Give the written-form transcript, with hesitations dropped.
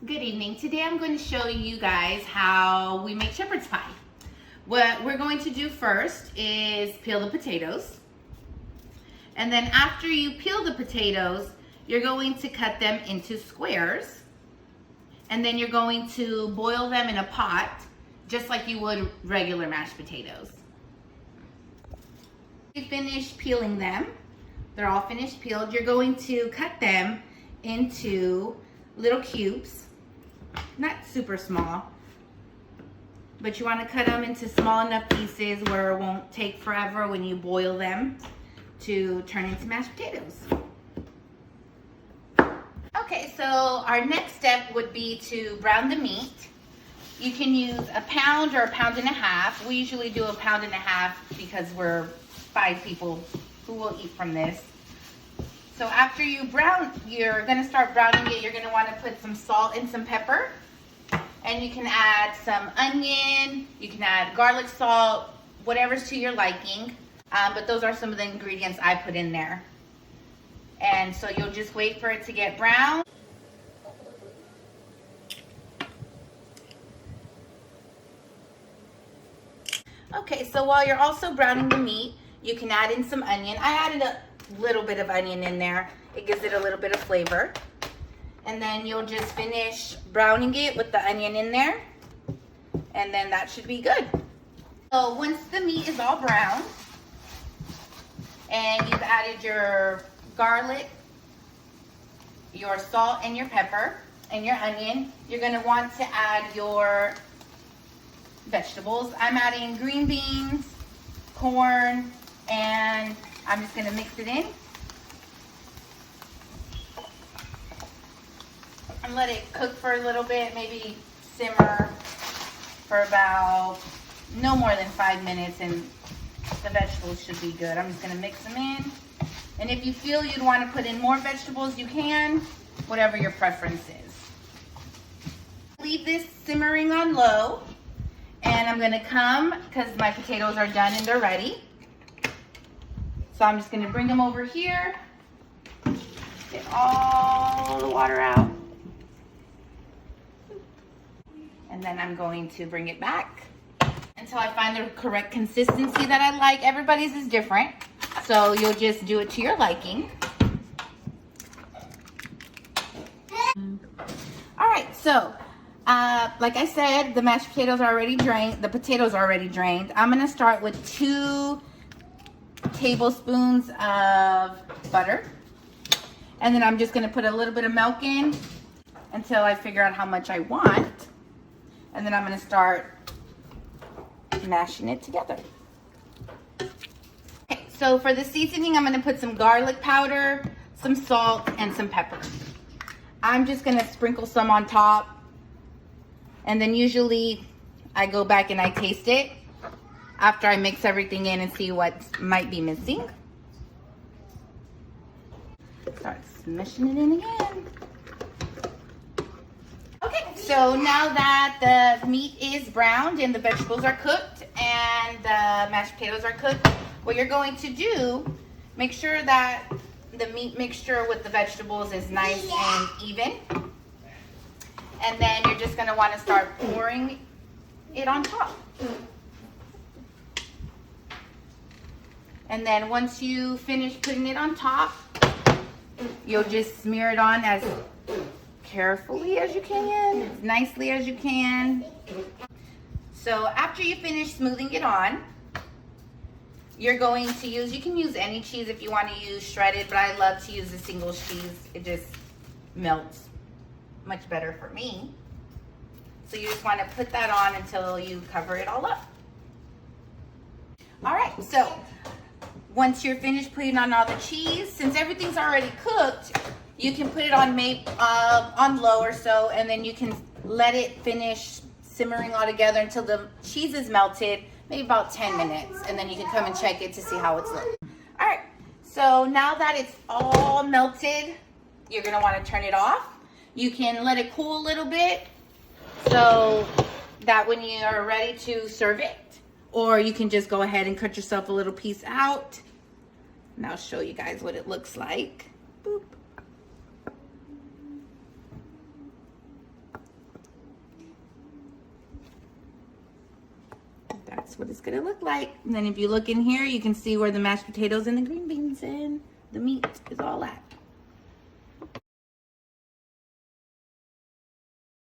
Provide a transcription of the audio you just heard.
Good evening. Today I'm going to show you guys how we make shepherd's pie. What we're going to do first is peel the potatoes. And then after you peel the potatoes, you're going to cut them into squares. And then you're going to boil them in a pot, just like you would regular mashed potatoes. You finish peeling them. They're all finished peeled. You're going to cut them into little cubes. Not super small, but you want to cut them into small enough pieces where it won't take forever when you boil them to turn into mashed potatoes. Okay, so our next step would be to brown the meat. You can use a pound or a pound and a half. We usually do a pound and a half because we're 5 people who will eat from this. So after you brown, you're gonna start browning it. You're gonna wanna put some salt and some pepper. And you can add some onion, you can add garlic salt, whatever's to your liking. But those are some of the ingredients I put in there. And so you'll just wait for it to get brown. Okay, so while you're also browning the meat, you can add in some onion. I added a little bit of onion in there. It gives it a little bit of flavor. And then you'll just finish browning it with the onion in there. And then that should be good. So once the meat is all brown and you've added your garlic, your salt and your pepper and your onion, you're gonna want to add your vegetables. I'm adding green beans, corn, and I'm just gonna mix it in. And let it cook for a little bit, maybe simmer for about no more than 5 minutes, and the vegetables should be good. I'm just gonna mix them in. And if you feel you'd wanna put in more vegetables, you can, whatever your preference is. Leave this simmering on low, and I'm gonna come, because my potatoes are done and they're ready. So I'm just gonna bring them over here, get all the water out. And then I'm going to bring it back until I find the correct consistency that I like. Everybody's is different, so you'll just do it to your liking. All right, so like I said, the mashed potatoes are already drained. The potatoes are already drained. I'm gonna start with 2 tablespoons of butter. And then I'm just gonna put a little bit of milk in until I figure out how much I want. And then I'm gonna start mashing it together. Okay, so for the seasoning, I'm gonna put some garlic powder, some salt, and some pepper. I'm just gonna sprinkle some on top. And then usually I go back and I taste it after I mix everything in and see what might be missing. Start smishing it in again. So now that the meat is browned and the vegetables are cooked and the mashed potatoes are cooked, what you're going to do, make sure that the meat mixture with the vegetables is nice and even. And then you're just gonna wanna start pouring it on top. And then once you finish putting it on top, you'll just smear it on as carefully as you can, as nicely as you can. So after you finish smoothing it on, you're going to use, you can use any cheese if you want to use shredded, but I love to use the single cheese. It just melts much better for me. So you just want to put that on until you cover it all up. All right, so once you're finished putting on all the cheese, since everything's already cooked, you can put it on low or so, and then you can let it finish simmering all together until the cheese is melted, maybe about 10 minutes, and then you can come and check it to see how it's looking. All right, so now that it's all melted, you're gonna wanna turn it off. You can let it cool a little bit so that when you are ready to serve it, or you can just go ahead and cut yourself a little piece out. And I'll show you guys what it looks like. Boop. That's what it's gonna look like. And then if you look in here, you can see where the mashed potatoes and the green beans and the meat is all at.